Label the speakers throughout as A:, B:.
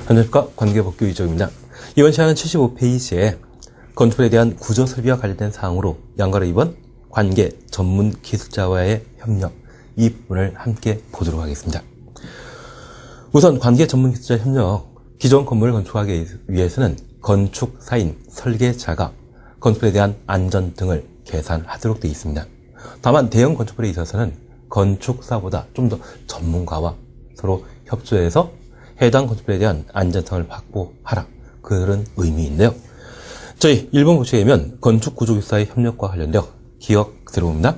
A: 건축과 관계법규 이적입니다. 이번 시간은 75페이지에 건축에 대한 구조 설비와 관련된 사항으로 양가로 2번 관계 전문 기술자와의 협력 이 부분을 함께 보도록 하겠습니다. 우선 관계 전문 기술자 협력, 기존 건물을 건축하기 위해서는 건축사인, 설계자가 건축에 대한 안전 등을 계산하도록 되어 있습니다. 다만 대형 건축물에 있어서는 건축사보다 좀 더 전문가와 서로 협조해서 해당 건축물에 대한 안전성을 확보하라, 그런 의미인데요. 저희 1번 보시게 되면 건축구조기술사의 협력과 관련되어 기억 들어옵니다.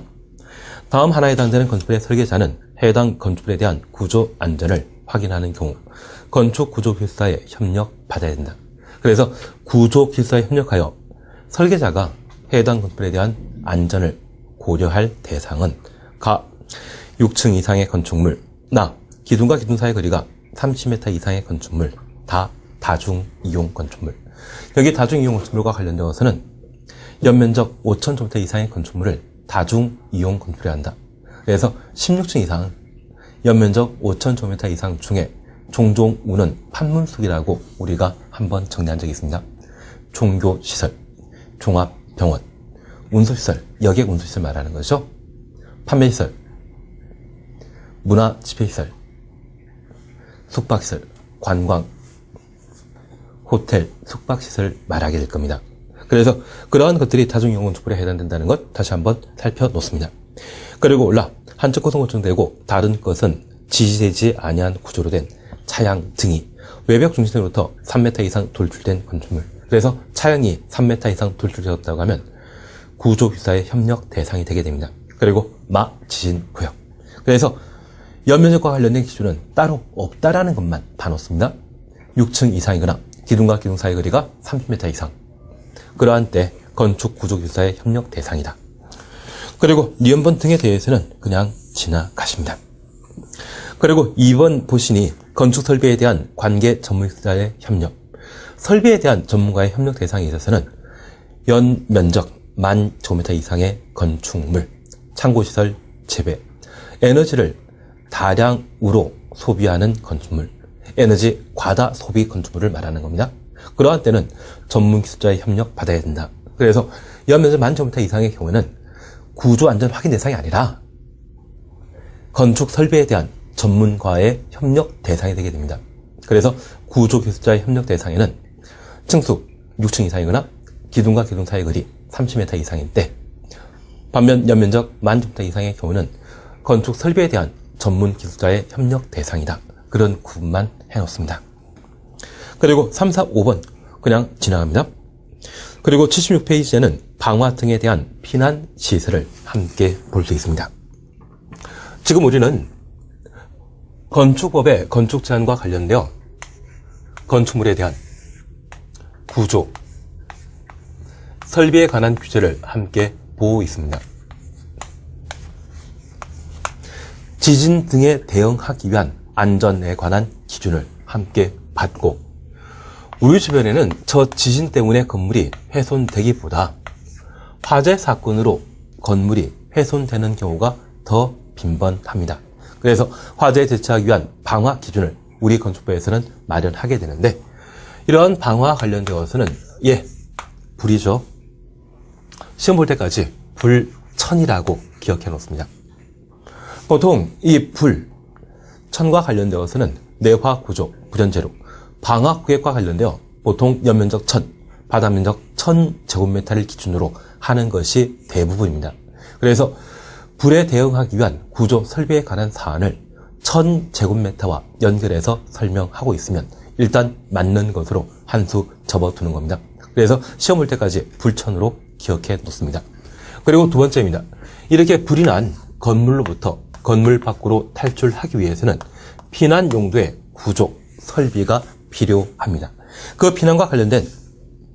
A: 다음 하나에 해당되는 건축물의 설계자는 해당 건축물에 대한 구조 안전을 확인하는 경우 건축구조기술사의 협력 받아야 된다. 그래서 구조기술사에 협력하여 설계자가 해당 건축물에 대한 안전을 고려할 대상은 가 6층 이상의 건축물, 나 기둥과 기둥 사이의 거리가 30m 이상의 건축물, 다 다중이용 건축물. 여기 다중이용 건축물과 관련되어서는 연면적 5,000제곱미터 이상의 건축물을 다중이용 건축물이라 한다. 그래서 16층 이상, 연면적 5,000제곱미터 이상 중에 종종 우는 판문숙이라고 우리가 한번 정리한 적이 있습니다. 종교시설, 종합병원, 운송시설, 여객 운송시설 말하는 거죠. 판매시설, 문화집회시설, 숙박시설, 관광, 호텔, 숙박시설 말하게 될 겁니다. 그래서 그러한 것들이 다중이용 건축물에 해당된다는 것 다시 한번 살펴놓습니다. 그리고 올라 한쪽 것은 고정되고 다른 것은 지지되지 아니한 구조로 된 차양 등이 외벽 중심으로부터 3m 이상 돌출된 건축물. 그래서 차양이 3m 이상 돌출되었다고 하면 구조기술사의 협력 대상이 되게 됩니다. 그리고 지진구역. 그래서 연면적과 관련된 기준은 따로 없다라는 것만 봐놓습니다. 6층 이상이거나 기둥과 기둥 사이 거리가 30m 이상. 그러한 때 건축구조기술사의 협력 대상이다. 그리고 니은번 등에 대해서는 그냥 지나가십니다. 그리고 2번 보시니 건축설비에 대한 관계 전문기술자의 협력. 설비에 대한 전문가의 협력 대상에 있어서는 연면적 10,000제곱미터 이상의 건축물, 창고시설, 재배, 에너지를 다량으로 소비하는 건축물, 에너지 과다 소비 건축물을 말하는 겁니다. 그러한 때는 전문기술자의 협력 받아야 된다. 그래서 연면적 10,000제곱미터 이상의 경우에는 구조안전 확인 대상이 아니라 건축 설비에 대한 전문가의 협력 대상이 되게 됩니다. 그래서 구조기술자의 협력 대상에는 층수 6층 이상이거나 기둥과 기둥 사이 거리 30m 이상인 때, 반면 연면적 10,000제곱미터 이상의 경우는 건축 설비에 대한 전문기술자의 협력 대상이다. 그런 구분만 해놓습니다. 그리고 3, 4, 5번 그냥 지나갑니다. 그리고 76페이지에는 방화 등에 대한 피난 시설을 함께 볼 수 있습니다. 지금 우리는 건축법의 건축 제한과 관련되어 건축물에 대한 구조, 설비에 관한 규제를 함께 보고 있습니다. 지진 등에 대응하기 위한 안전에 관한 기준을 함께 받고, 우리 주변에는 저 지진 때문에 건물이 훼손되기보다 화재 사건으로 건물이 훼손되는 경우가 더 빈번합니다. 그래서 화재에 대처하기 위한 방화 기준을 우리 건축부에서는 마련하게 되는데, 이러한 방화와 관련되어서는 불이죠. 시험 볼 때까지 불천이라고 기억해 놓습니다. 보통 이 천과 관련되어서는 내화 구조, 불연제로, 방화 구획과 관련되어 보통 연면적 1,000, 바닥면적 1,000제곱미터를 기준으로 하는 것이 대부분입니다. 그래서 불에 대응하기 위한 구조 설비에 관한 사안을 1,000제곱미터와 연결해서 설명하고 있으면 일단 맞는 것으로 한 수 접어두는 겁니다. 그래서 시험 볼 때까지 불천으로 기억해 놓습니다. 그리고 두 번째입니다. 이렇게 불이 난 건물로부터 건물 밖으로 탈출하기 위해서는 피난 용도의 구조, 설비가 필요합니다. 그 피난과 관련된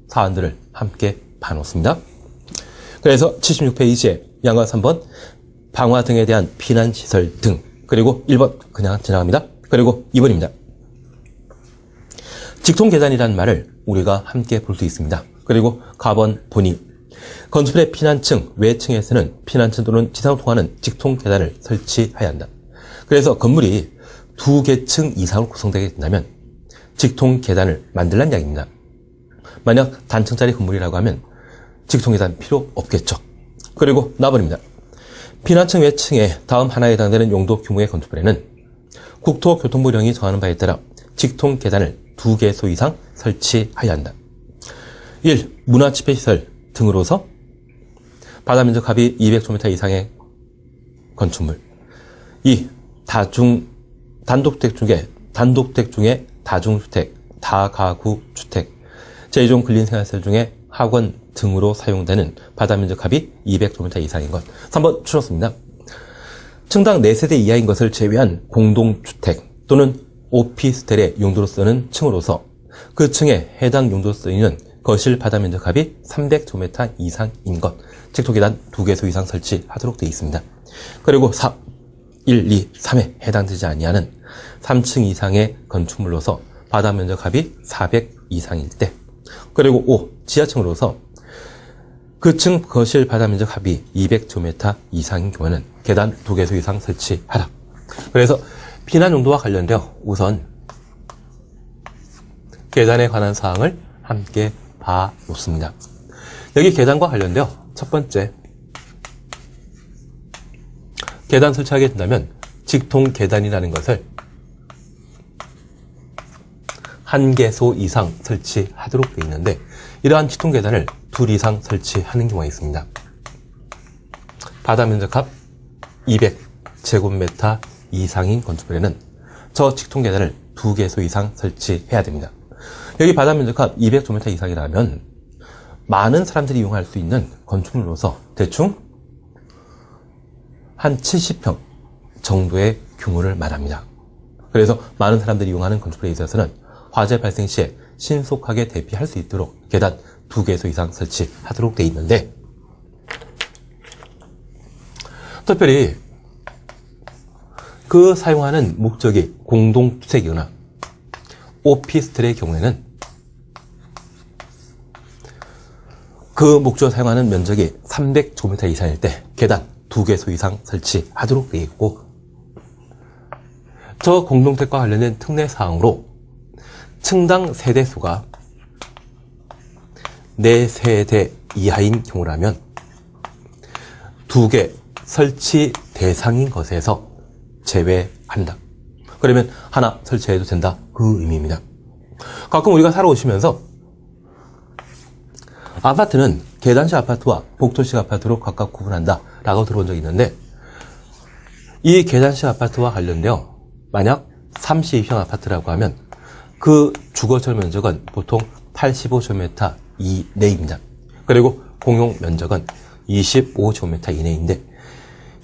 A: 사안들을 함께 봐놓습니다. 그래서 76페이지에 양과 3번 방화 등에 대한 피난시설 등, 그리고 1번 그냥 지나갑니다. 그리고 2번입니다. 직통계단이라는 말을 우리가 함께 볼 수 있습니다. 그리고 가번 보니 건축물의 피난층, 외층에서는 피난층 또는 지상으로 통하는 직통계단을 설치해야 한다. 그래서 건물이 2개층 이상으로 구성되게 된다면 직통 계단을 만들란 이야기입니다. 만약 단층짜리 건물이라고 하면 직통 계단 필요 없겠죠. 그리고 나버립니다. 피난층 외층에 다음 하나에 해당되는 용도 규모의 건축물에는 국토교통부령이 정하는 바에 따라 직통 계단을 2개소 이상 설치하여야 한다. 1. 문화집회시설 등으로서 바다면적 합이 200제곱미터 이상의 건축물. 2. 단독주택 중에 다중주택, 다가구 주택, 제2종 근린생활시설 중에 학원 등으로 사용되는 바다면적 합이 200제곱미터 이상인 것. 3번 추렸습니다. 층당 4세대 이하인 것을 제외한 공동주택 또는 오피스텔의 용도로 쓰는 층으로서 그 층에 해당 용도로 쓰이는 거실 바다면적 합이 300제곱미터 이상인 것. 직통계단 2개소 이상 설치하도록 되어 있습니다. 그리고 4. 1, 2, 3에 해당되지 아니하는 3층 이상의 건축물로서 바다면적 합이 400 이상일 때. 그리고 5. 지하층으로서 그 층 거실 바다면적 합이 200제곱미터 이상인 경우는 계단 2개소 이상 설치하라. 그래서 피난 용도와 관련되어 우선 계단에 관한 사항을 함께 봐놓습니다. 여기 계단과 관련되어 첫 번째, 계단 설치하게 된다면 직통 계단이라는 것을 1개소 이상 설치하도록 되어 있는데, 이러한 직통 계단을 2 이상 설치하는 경우가 있습니다. 바다면적합 200제곱미터 이상인 건축물에는 저 직통 계단을 2개소 이상 설치해야 됩니다. 여기 바다면적합 200제곱미터 이상이라면 많은 사람들이 이용할 수 있는 건축물로서 대충 한 70평 정도의 규모를 말합니다. 그래서 많은 사람들이 이용하는 건축물에 있어서는 화재 발생 시에 신속하게 대피할 수 있도록 계단 2개소 이상 설치하도록 되어 있는데, 특별히 그 사용하는 목적이 공동주택이거나 오피스텔의 경우에는 그 목적으로 사용하는 면적이 300제곱미터 이상일 때 계단 2개소 이상 설치하도록 되어 있고, 저 공동주택과 관련된 특례사항으로 층당 세대수가 4세대 이하인 경우라면 2개 설치 대상인 것에서 제외한다. 그러면 하나 설치해도 된다, 그 의미입니다. 가끔 우리가 살아오시면서 아파트는 계단식 아파트와 복도식 아파트로 각각 구분한다 라고 들어본 적이 있는데, 이 계단식 아파트와 관련되어 만약 32평 아파트라고 하면 그 주거철 면적은 보통 85제곱미터 이내입니다. 그리고 공용 면적은 25제곱미터 이내인데,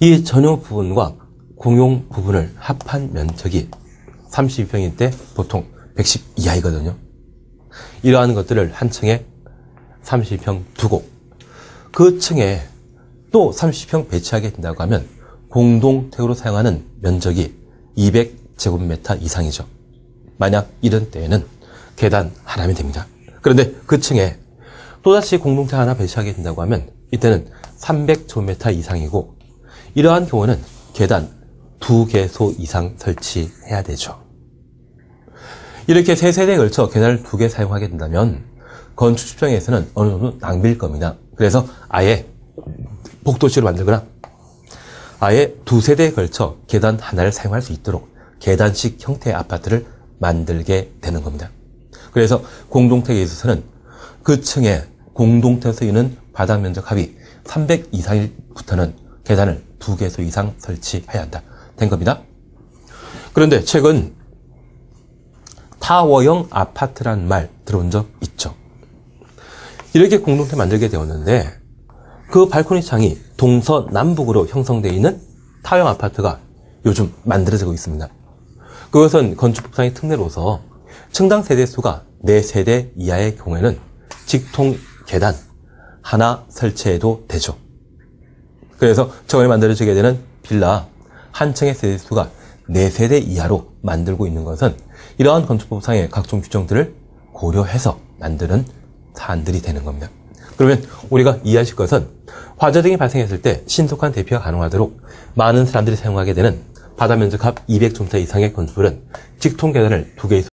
A: 이 전용 부분과 공용 부분을 합한 면적이 32평일 때 보통 110 이하이거든요. 이러한 것들을 한 층에 30평 두고 그 층에 또 30평 배치하게 된다고 하면 공동택으로 사용하는 면적이 200제곱미터 이상이죠. 만약 이런 때에는 계단 하나면 됩니다. 그런데 그 층에 또다시 공동택 하나 배치하게 된다고 하면 이때는 300제곱미터 이상이고, 이러한 경우는 계단 2개소 이상 설치해야 되죠. 이렇게 3세대에 걸쳐 계단을 2개 사용하게 된다면 건축 집정에서는 어느 정도 낭비일 겁니다. 그래서 아예 복도식으로 만들거나 아예 2세대에 걸쳐 계단 하나를 사용할 수 있도록 계단식 형태의 아파트를 만들게 되는 겁니다. 그래서 공동택에 있어서는 그 층에 공동택에 쓰이는 바닥 면적 합이 300 이상일부터는 계단을 2개소 이상 설치해야 한다 된 겁니다. 그런데 최근 타워형 아파트란 말 들어온 적 있죠. 이렇게 공동택 만들게 되었는데 그 발코니 창이 동서남북으로 형성되어 있는 타워형 아파트가 요즘 만들어지고 있습니다. 그것은 건축법상의 특례로서 층당 세대수가 4세대 이하의 경우에는 직통 계단 하나 설치해도 되죠. 그래서 저번에 만들어지게 되는 빌라 한 층의 세대수가 4세대 이하로 만들고 있는 것은 이러한 건축법상의 각종 규정들을 고려해서 만드는 사안들이 되는 겁니다. 그러면 우리가 이해하실 것은 화재 등이 발생했을 때 신속한 대피가 가능하도록 많은 사람들이 사용하게 되는 바다 면적합 200제곱미터 이상의 건축물은 직통 계단을 2개